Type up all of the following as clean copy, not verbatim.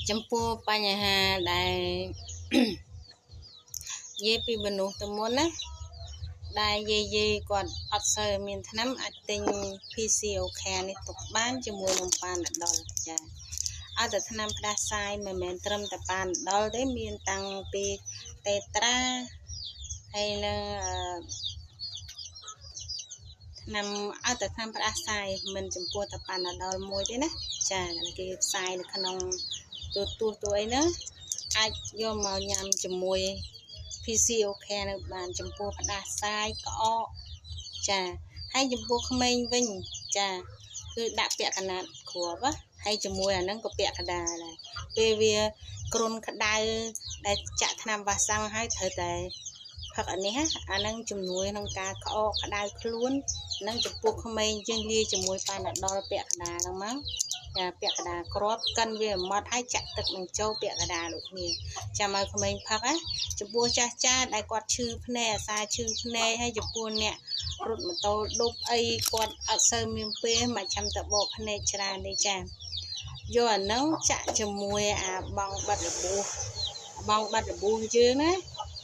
ចំពោះបញ្ហាដែលនិយាយពីមនុស្សទៅមុនណាដែលយាយគាត់អត់សូវមានថ្នាំអាចទិញ PCOK នេះទុកបានជាមួយនឹងប៉ាណាដុលចាអត់តែថ្នាំផ្ដាសាយមិនមែនត្រឹមតែប៉ាណាដុលទេមានតាំងពីតេត្រាហើយនឹងថ្នាំផ្ដាសាយមិនចំពោះតែប៉ាណាដុលមួយទេណាចាគេផ្សាយនៅក្នុងទូអីណាអាចយកមកញ៉ាំជាមួយ PCOK នៅបានចំពោះផ្ដាសាយក្អកចាហើយចំពោះក្មេងវិញចាគឺដាក់ពាក់កណាត់គ្រាប់ហើយជាមួយអាហ្នឹងក៏ពាក់កដាលដែរពេលវាគ្រុនក្តៅដែលចាក់ថ្នាំវ៉ាសាំងហើយត្រូវតែផឹកអានេះអាហ្នឹងជំនួយក្នុងការក្អកក្តៅខ្លួននិងចំពោះក្មេងយើងលាយជាមួយប៉ាណាដុលពាក់កដាលហ្នឹងមកចាពាក់កដាលគ្រាប់កិនវាម៉ត់ហើយចាក់ទឹកនឹងចូលពាក់កដាលដូចគ្នាចាំឲ្យក្មេងផឹកចំពោះចាស់ដែលគាត់ឈឺភ្នែកអាសាឈឺភ្នែកហើយចំពោះអ្នករត់ម៉ូតូដប់អីគាត់អត់សូវមានពេលមកចាំទៅបោកភ្នែកច្រើនទេចាយកអាហ្នឹងចាក់ជាមួយអាបងបាត់របួសយើងណា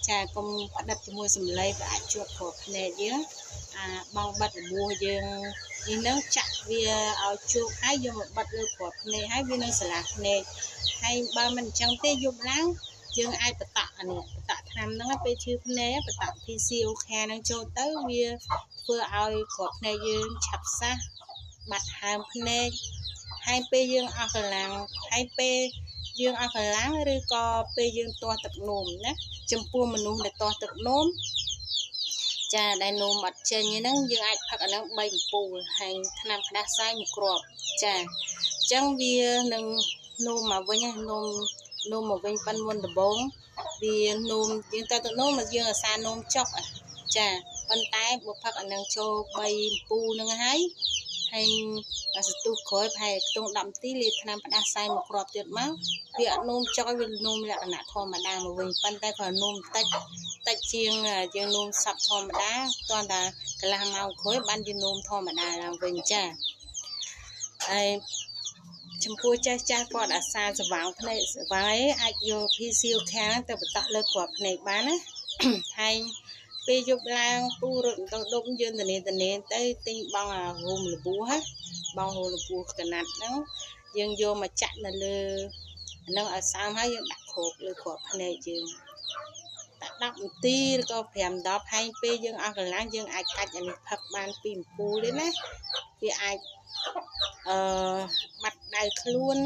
ចាកុំផ្ដិតជាមួយសម្លេងវាអាចជាប់គ្រាប់ភ្នែកយើងអាបងបាត់របួសយើងនេះនឹងចាក់វាឲ្យជោគហើយយកមកបិទលើគ្រាប់ភ្នែកហើយវានឹងស្រឡះភ្នែកហើយបើមិនអញ្ចឹងទេយប់ឡើងយើងអាចបតក់អានេះបតក់ថ្នាំហ្នឹងពេលឈឺភ្នែកបតក់ PCOK ហ្នឹងចូលទៅវាធ្វើឲ្យគ្រាប់ភ្នែកយើងឆាប់សះបាត់ហើមភ្នែកហើយពេលយើងអស់កម្លាំងឬក៏ពេលយើងទាស់ទឹកនោមណាចំពោះមនុស្សដែលទាស់ទឹកនោមចាដែលនោមអត់ចេញហ្នឹងយើងអាចផឹកអាហ្នឹង3អំពូលហើយថ្នាំផ្ដាសាយ1គ្រាប់ចាអញ្ចឹងវានឹងនោមមកវិញនោមមកវិញប៉ិនមុនដំបូងវានោមយើងទៅនោមមកយើងអាសានោមចុកចាប៉ុន្តែបើផឹកអាហ្នឹងចូល3អំពូលហ្នឹងហើយសន្ទុះក្រោយប្រហែលខ្ទង់10នាទីលាយថ្នាំផ្ដាសាយ1គ្រាប់ទៀតមកវាអត់នោមចុកវានោមលក្ខណៈធម្មតាមកវិញប៉ុន្តែគ្រាន់នោមតិចជាងយើងនោមសັບធម្មតាតោះតាកន្លះម៉ោងក្រោយបានជានោមធម្មតាឡើងវិញចាហើយចំពោះចាស់គាត់អាសាស្វាងភ្នែកស្វាយអាចយក PCOK ទៅបតក់លើគ្រាប់ភ្នែកបានណាហើយពេលយប់ឡើងពូរត់ទៅដុំយើងទៅទៅទិញបងហូមលបួបងហូមលបួកណាត់ហ្នឹងយើងយកមកចាក់នៅលើហ្នឹងឲ្យសើមហើយយើងដាក់គ្របលើគ្រាប់ភ្នែកយើង10នាទីឬក៏5 10ហើយពេលយើងអស់កម្លាំងយើងអាចកាច់អានេះផឹកបាន2អំពូលទេណាវាអាចបាត់ដៅខ្លួន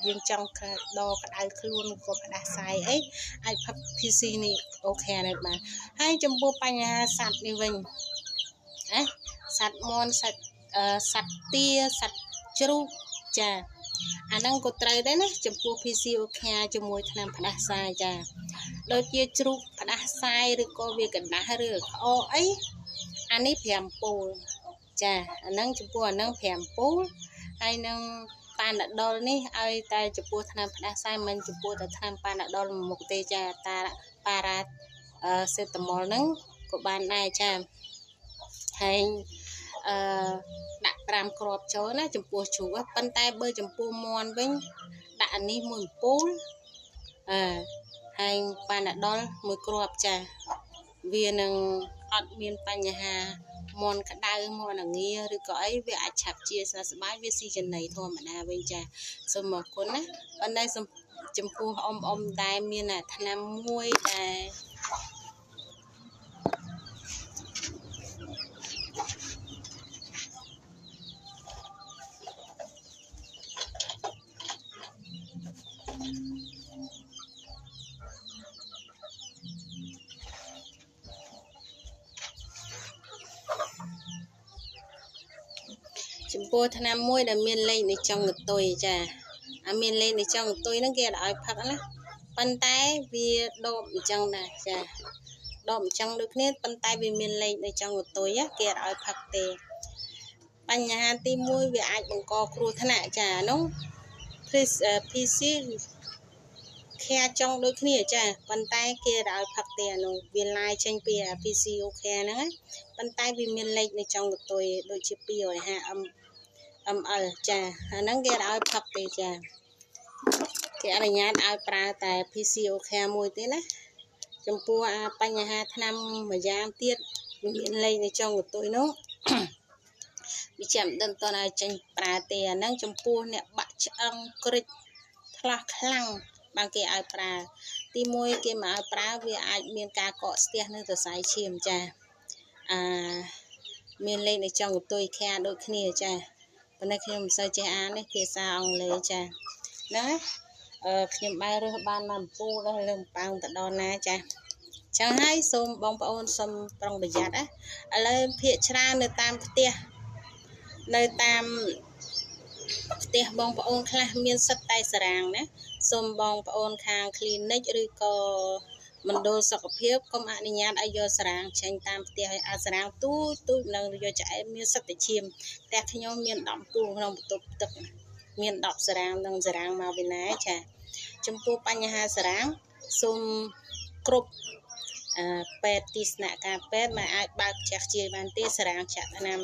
យើងចង់ដកក្តៅខ្លួនក៏ផ្ដាសាយអីអាចផឹក PC នេះអូខេនៅបានហើយចំពោះបញ្ហាសត្វនេះវិញណាសត្វមន់សត្វទាសត្វជ្រូកចាអាហ្នឹងក៏ត្រូវដែរណាចំពោះ PCOK ជាមួយថ្នាំផ្ដាសាយចាដូចជាជ្រូកផ្ដាសាយឬក៏វាកណ្ដាស់ឬក្អកអីអានេះ5អំពូលចាអាហ្នឹងចំពោះអាហ្នឹង5អំពូលហើយនឹងប៉ាណាដុលនេះឲ្យតែចំពោះថ្នាំផ្ដាសាយមិនចំពោះតែថ្នាំប៉ាណាដុលមុខទេចាប៉ារ៉ាសេតាមុលហ្នឹងក៏បានដែរចាហើយដាក់5គ្រាប់ចូលណាចំពោះជ្រូកប៉ុន្តែបើចំពោះមាន់វិញដាក់អានេះ1អំពូលហើយប៉ាណាដុល1គ្រាប់ចាវានឹងអត់មានបញ្ហាមន់ក្តៅមន់ងាឬក៏អីវាអាចឆាប់ជាសះស្បើយវាស៊ីចំណីធម្មតាវិញចាសូមអរគុណណាប៉ុន្តែចំពោះអ៊ំដែលមានថ្នាំមួយដែលចំពោះថ្នាំមួយដែលមានលេខនៅចុងកន្ទុយចាមានលេខនៅចុងកន្ទុយហ្នឹងគេឲ្យផឹកណាប៉ុន្តែវាដបអញ្ចឹងដែរចាដបអញ្ចឹងដូចគ្នាប៉ុន្តែវាមានលេខនៅចុងកន្ទុយគេអត់ឲ្យផឹកទេបញ្ហាទី1វាអាចបង្កគ្រោះថ្នាក់ចានោះ PC ខាចុងដូចគ្នាចាប៉ុន្តែគេអត់ឲ្យផឹកទេអានោះវាឡាយចេញពី PCOK ហ្នឹងប៉ុន្តែវាមានលេខនៅចុងកន្ទុយដូចជា250 ML ចាអាហ្នឹងគេឲ្យផឹកទេចាគេអនុញ្ញាតឲ្យប្រើតែ PCOK មួយទេណាចំពោះបញ្ហាថ្នាំមួយយ៉ាងទៀតមានលេខនៅចុងកន្ទុយនោះវាចាំមិនដឹងតើឲ្យចេញប្រើទេអាហ្នឹងចំពោះអ្នកបាក់ឆ្អឹងក្រិចថ្លាស់ខ្លាំងបានគេឲ្យប្រើទី1គេមកឲ្យប្រើវាអាចមានការកកស្ទះនៅសរសៃឈាមចាមានលេខនៅចុងកន្ទុយខាដូចគ្នាចាប៉ុន្តែខ្ញុំមិនសូវចេះអានទេភាសាអង់គ្លេសចាណាខ្ញុំបែររើសបានមកអំពូលដល់លើប៉ោងទៅដល់ណាចាចឹងហើយសូមបងប្អូនសូមប្រុងប្រយ័ត្នណាឥឡូវភាកច្រើននៅតាមផ្ទះបងប្អូនខ្លះមានសិតតែសារ៉ាងណាសូមបងប្អូនខាង clinic ឬក៏មណ្ឌលសុខភាពកុំអនុញ្ញាតឲ្យយកសារ៉ាងចេញតាមផ្ទះឲ្យសារ៉ាងទូចនឹងយកឆ្អែតមានសិតតែឈាមផ្ទះខ្ញុំមាន10ពូក្នុងបន្ទប់ទឹកមាន10សារ៉ាងនិងសារ៉ាងមកពីណាចាចំពោះបញ្ហាសារ៉ាងសូមគ្រប់ពេទ្យទីស្នាក់ការពេទ្យមិនអាចបើកចាស់ជាបានទេសារ៉ាងចាក់ថ្នាំ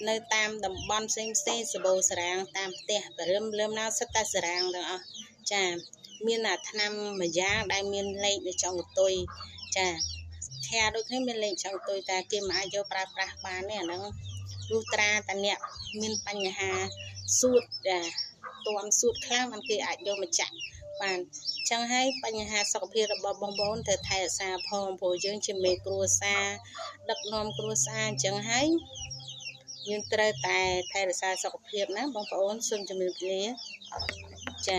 នៅតាមតំបន់ផ្សេងសបោសារ៉ាងតាមផ្ទះបរិមលឹមណាសិតតែសារ៉ាងទាំងអស់ចាមានថ្នាំមួយយ៉ាងដែលមានលេខនៅចុងកន្ទុយចាខាដូចគ្នាមានលេខចុងកន្ទុយតែគេមិនអាចយកប្រើប្រាស់បានទេអាហ្នឹងលុះត្រាតែអ្នកមានបញ្ហាសួតទាន់សួតខ្លាំងបានគេអាចយកមកចាក់បានចឹងហើយបញ្ហាសុខភាពរបស់បងប្អូនត្រូវថែរក្សាផងព្រោះយើងជាមេគ្រួសារដឹកនាំគ្រួសារអញ្ចឹងហើយយើងត្រូវតែថែរក្សាសុខភាពណាបងប្អូនសូមជម្រាបលាចា